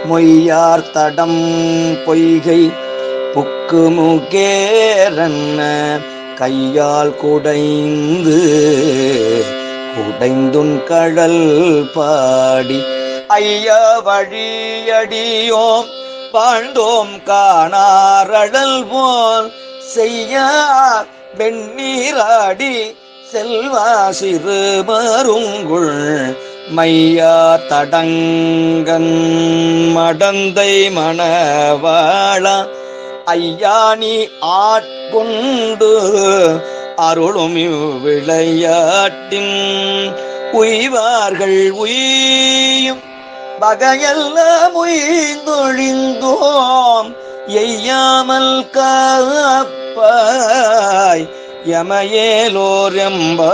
மொய்யார் தடம் பொய்கை புக்குமுகேரன்ன கையால் குடைந்துன் கடல் பாடி ஐயா வழியடியோம் வாழ்ந்தோம் காணாரடல் போல் செய்ய வெண்ணீராடி செல்வா சிறு மருங்குள் மையா தடங்கன் மடந்தை மணவாளா ஐயா நீ ஆட்கொண்டு அருளும் விளையாட்டின் உய்வார்கள் உய்யும் வகையெல்லாம் உய்ந்தொழிந்தோம் எய்யாமல் காப்பாய் யமயேலோர் எம்பாவாய்.